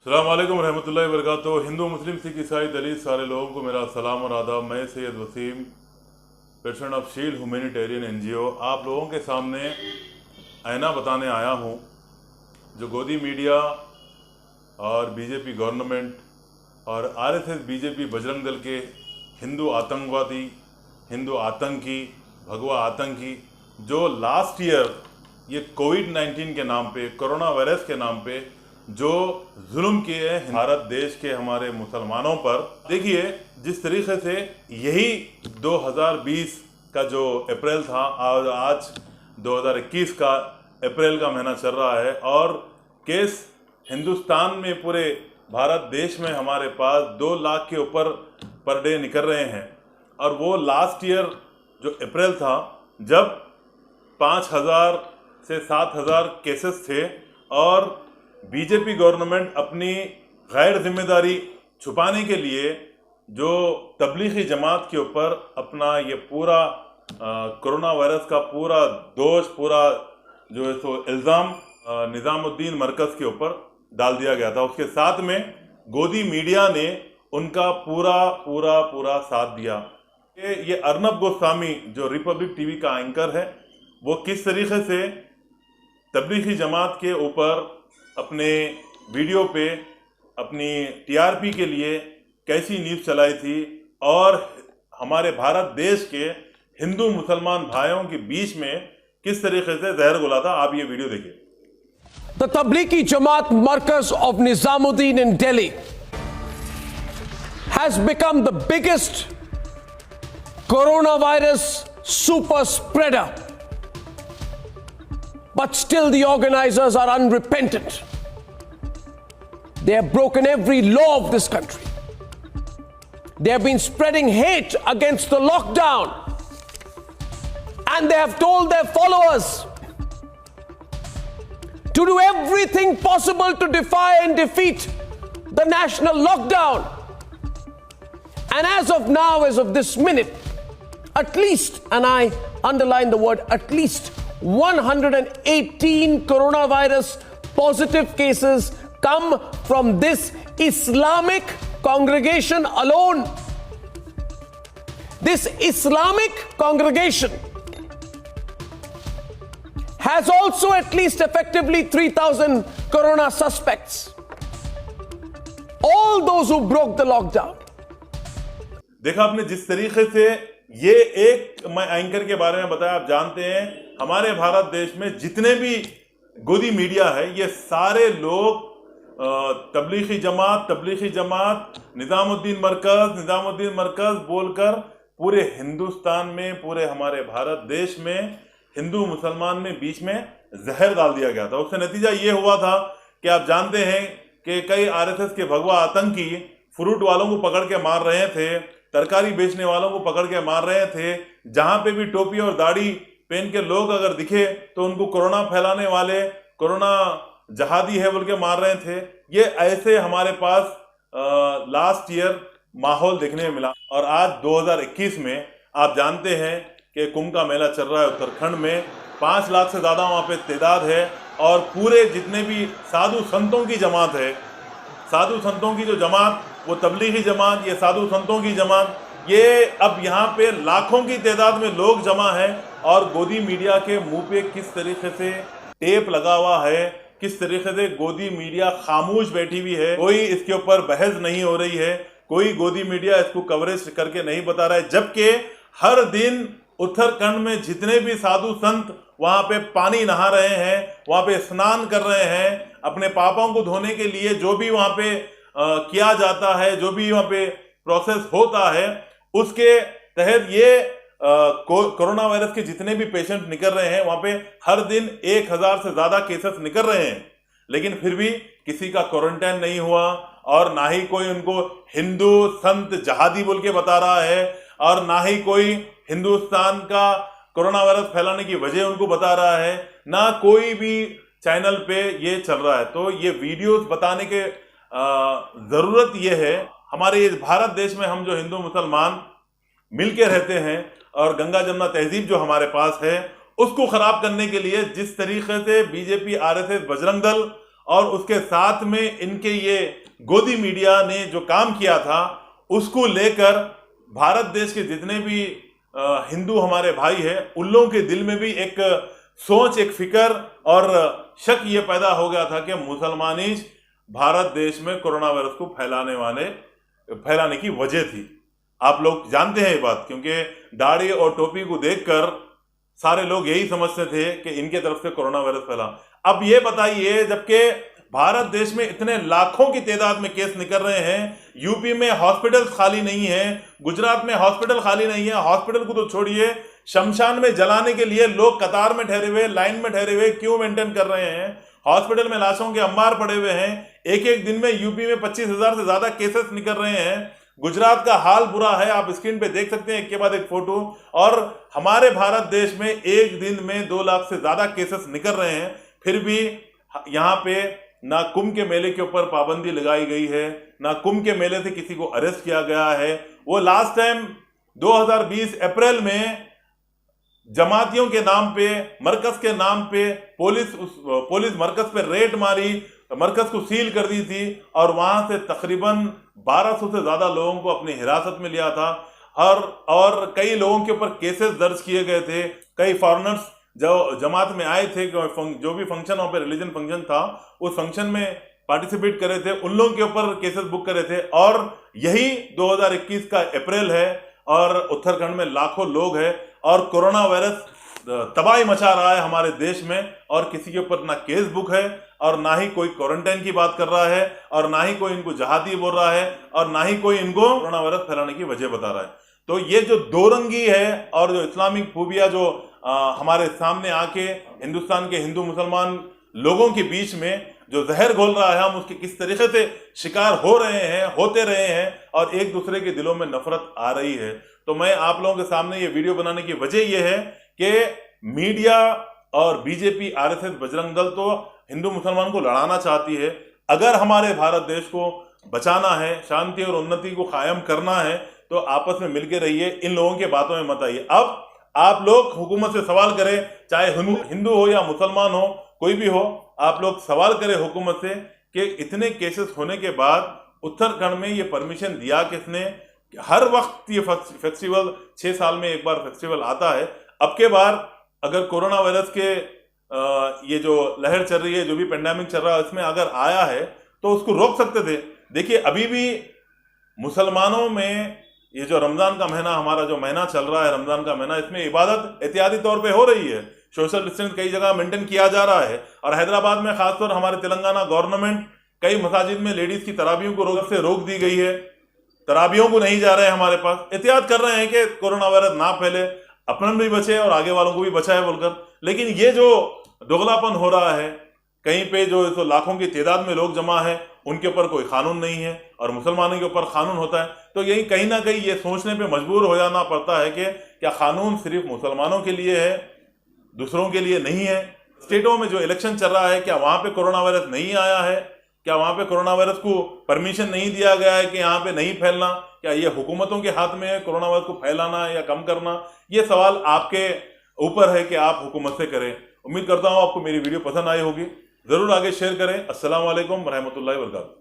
अस्सलाम वालेकुम रहमतुल्लाहि व बरकातुहू। हिंदू मुस्लिम सिख ईसाई दलित सारे लोगों को मेरा सलाम और आदाब। मैं Syed Waseem, president of Shield Humanitarian NGO, आप लोगों के सामने आईना बताने आया हूँ। जो गोदी मीडिया और बीजेपी गवर्नमेंट और RSS बीजेपी बजरंग दल के हिंदू आतंकवादी, हिंदू आतंकी, भगवा आतंकी जो लास्ट ईयर ये कोविड-19 के नाम पे, कोरोना वायरस के नाम पे जो जुल्म किए हैं भारत देश के हमारे मुसलमानों पर। देखिए जिस तरीके से यही 2020 का जो अप्रैल था और आज 2021 का अप्रैल का महीना चल रहा है और केस हिंदुस्तान में पूरे भारत देश में हमारे पास 2 लाख के ऊपर पर डे निकल रहे हैं। और वो लास्ट ईयर जो अप्रैल था जब 5,000 से 7,000 केसेस थे और बीजेपी गवर्नमेंट अपनी गैर जिम्मेदारी छुपाने के लिए जो तबलीगी जमात के ऊपर अपना ये पूरा कोरोना वायरस का पूरा दोष, पूरा जो है सो इल्ज़ाम निज़ामुद्दीन मरकज़ के ऊपर डाल दिया गया था। उसके साथ में गोदी मीडिया ने उनका पूरा साथ दिया। ये अर्नब गोस्वामी जो रिपब्लिक टीवी का एंकर है, वो किस तरीके से तबलीगी जमात के ऊपर अपने वीडियो पे अपनी TRP के लिए कैसी न्यूज़ चलाई थी और हमारे भारत देश के हिंदू मुसलमान भाइयों के बीच में किस तरीके से जहर घुला था। आप ये वीडियो देखिए। The Tablighi Jamaat Markaz of Nizamuddin in Delhi has become the biggest coronavirus super spreader. But still the organizers are unrepentant. They have broken every law of this country. They have been spreading hate against the lockdown. And they have told their followers to do everything possible to defy and defeat the national lockdown. And as of now, as of this minute, at least, and I underline the word at least, 118 coronavirus positive cases come from this Islamic congregation alone. This Islamic congregation has also at least effectively 3,000 corona suspects. All those who broke the lockdown. देखा आपने जिस तरीके से ये एक मैं anchor के बारे में बताया। आप जानते हैं हमारे भारत देश में जितने भी गोदी मीडिया है ये सारे लोग तबलीगी जमात निज़ामुद्दीन मरकज़ बोलकर पूरे हिंदुस्तान में, पूरे हमारे भारत देश में हिंदू मुसलमान में बीच में जहर डाल दिया गया था। उससे नतीजा ये हुआ था कि आप जानते हैं कि कई RSS के भगवा आतंकी फ्रूट वालों को पकड़ के मार रहे थे, तरकारी बेचने वालों को पकड़ के मार रहे थे। जहां पे भी टोपी और दाढ़ी पहन के लोग अगर दिखे तो उनको कोरोना फैलाने वाले, कोरोना जहादी है बोल के मार रहे थे। ये ऐसे हमारे पास लास्ट ईयर माहौल देखने में मिला। और आज 2021 में आप जानते हैं कि कुंभ का मेला चल रहा है उत्तराखंड में। 5 लाख से ज़्यादा वहाँ पे तादाद है और पूरे जितने भी साधु संतों की जमात है, साधु संतों की जो जमात, वो तबलीगी जमात, ये साधु संतों की जमात, ये अब यहाँ पे लाखों की तादाद में लोग जमा हैं। और गोदी मीडिया के मुंह पे किस तरीके से टेप लगा हुआ है, किस तरीके से गोदी मीडिया खामोश बैठी हुई है, कोई इसके ऊपर बहस नहीं हो रही है, कोई गोदी मीडिया इसको कवरेज करके नहीं बता रहा है। जबकि हर दिन उत्तराखंड में जितने भी साधु संत वहाँ पे पानी नहा रहे हैं, वहाँ पे स्नान कर रहे हैं, अपने पापों को धोने के लिए जो भी वहाँ पे किया जाता है, जो भी वहाँ पे प्रोसेस होता है, उसके तहत ये कोरोना वायरस के जितने भी पेशेंट निकल रहे हैं वहाँ पे हर दिन 1,000 से ज़्यादा केसेस निकल रहे हैं। लेकिन फिर भी किसी का क्वारंटाइन नहीं हुआ और ना ही कोई उनको हिंदू संत जहादी बोल के बता रहा है और ना ही कोई हिंदुस्तान का कोरोना वायरस फैलाने की वजह उनको बता रहा है, ना कोई भी चैनल पे ये चल रहा है। तो ये वीडियोस बताने के ज़रूरत ये है। हमारे इस भारत देश में हम जो हिंदू मुसलमान मिल के रहते हैं और गंगा जमुना तहजीब जो हमारे पास है उसको खराब करने के लिए जिस तरीके से बीजेपी, RSS, बजरंग दल और उसके साथ में इनके ये गोदी मीडिया ने जो काम किया था उसको लेकर भारत देश के जितने भी हिंदू हमारे भाई हैं उन लोगों के दिल में भी एक सोच, एक फिक्र और शक ये पैदा हो गया था कि मुसलमानी भारत देश में कोरोना वायरस को फैलाने की वजह थी। आप लोग जानते हैं ये बात, क्योंकि दाढ़ी और टोपी को देखकर सारे लोग यही समझते थे कि इनके तरफ से कोरोना वायरस फैला। अब ये बताइए, जबकि भारत देश में इतने लाखों की तादाद में केस निकल रहे हैं, यूपी में हॉस्पिटल खाली नहीं है, गुजरात में हॉस्पिटल खाली नहीं है, हॉस्पिटल को तो छोड़िए, शमशान में जलाने के लिए लोग कतार में ठहरे हुए, लाइन में ठहरे हुए, क्यों मेंटेन कर रहे हैं, हॉस्पिटल में लाशों के अंबार पड़े हुए हैं। एक एक दिन में यूपी में 25,000 से ज्यादा केसेस निकल रहे हैं। गुजरात का हाल बुरा है, आप स्क्रीन पे देख सकते हैं एक के बाद एक फोटो। और हमारे भारत देश में एक दिन में 2 लाख से ज्यादा केसेस निकल रहे हैं, फिर भी यहाँ पे ना कुंभ के मेले के ऊपर पाबंदी लगाई गई है, ना कुंभ के मेले से किसी को अरेस्ट किया गया है। वो लास्ट टाइम 2020 अप्रैल में जमातियों के नाम पे, मरकज के नाम पे पुलिस मरकज पे रेड मारी, मरकज को सील कर दी थी और वहां से तकरीबन 1200 से ज्यादा लोगों को अपनी हिरासत में लिया था। और कई लोगों के ऊपर केसेस दर्ज किए गए थे। कई फॉरेनर्स जो जमात में आए थे, जो भी फंक्शन वहाँ पे रिलीजन फंक्शन था, उस फंक्शन में पार्टिसिपेट करे थे, उन लोगों के ऊपर केसेस बुक करे थे। और यही 2021 का अप्रैल है और उत्तराखंड में लाखों लोग हैं और कोरोना वायरस तबाही मचा रहा है हमारे देश में, और किसी के ऊपर ना केस बुक है और ना ही कोई क्वारंटाइन की बात कर रहा है और ना ही कोई इनको जहादी बोल रहा है और ना ही कोई इनको कोरोना वायरस फैलाने की वजह बता रहा है। तो ये जो दोरंगी है और जो इस्लामिक फोबिया जो हमारे सामने आके हिंदुस्तान के हिंदू मुसलमान लोगों के बीच में जो जहर घोल रहा है, हम उसके किस तरीके से शिकार हो रहे हैं, होते रहे हैं और एक दूसरे के दिलों में नफरत आ रही है। तो मैं आप लोगों के सामने ये वीडियो बनाने की वजह यह है कि मीडिया और बीजेपी, आरएसएस, बजरंग दल तो हिंदू मुसलमान को लड़ाना चाहती है। अगर हमारे भारत देश को बचाना है, शांति और उन्नति को कायम करना है, तो आपस में मिलकर रहिए, इन लोगों के बातों में मत आइए। अब आप लोग हुकूमत से सवाल करें, चाहे हिंदू हो या मुसलमान हो, कोई भी हो, आप लोग सवाल करें हुकूमत से कि इतने केसेस होने के बाद उत्तराखंड में ये परमिशन दिया किसने? हर वक्त ये फेस्टिवल 6 साल में एक बार फेस्टिवल आता है। अब के बार अगर कोरोना वायरस के ये जो लहर चल रही है, जो भी पेंडेमिक चल रहा है, इसमें अगर आया है तो उसको रोक सकते थे। देखिए, अभी भी मुसलमानों में ये जो रमजान का महीना, हमारा जो महीना चल रहा है रमजान का महीना, इसमें इबादत एहतियाती तौर पे हो रही है, सोशल डिस्टेंस कई जगह मेंटेन किया जा रहा है। और हैदराबाद में खासतौर हमारे तेलंगाना गवर्नमेंट, कई मसाजिद में लेडीज की तराबियों को रोक दी गई है, तराबियों को नहीं जा रहे हैं हमारे पास, एहतियात कर रहे हैं कि कोरोना वायरस ना फैले, अपने भी बचे और आगे वालों को भी बचाए बोलकर। लेकिन ये जो दोगलापन हो रहा है, कहीं पे जो लाखों की तादाद में लोग जमा है, उनके ऊपर कोई कानून नहीं है और मुसलमानों के ऊपर कानून होता है, तो यही कहीं ना कहीं ये सोचने पे मजबूर हो जाना पड़ता है कि क्या कानून सिर्फ मुसलमानों के लिए है, दूसरों के लिए नहीं है। स्टेटों में जो इलेक्शन चल रहा है, क्या वहां पे कोरोना वायरस नहीं आया है? क्या वहां पे कोरोना वायरस को परमिशन नहीं दिया गया है कि यहाँ पे नहीं फैलना? क्या ये हुकूमतों के हाथ में है कोरोना वायरस को फैलाना या कम करना? ये सवाल आपके ऊपर है कि आप हुकूमत से करें। उम्मीद करता हूँ आपको मेरी वीडियो पसंद आई होगी, जरूर आगे शेयर करें। अस्सलाम वालेकुम रहमतुल्लाहि व बरकातुहू।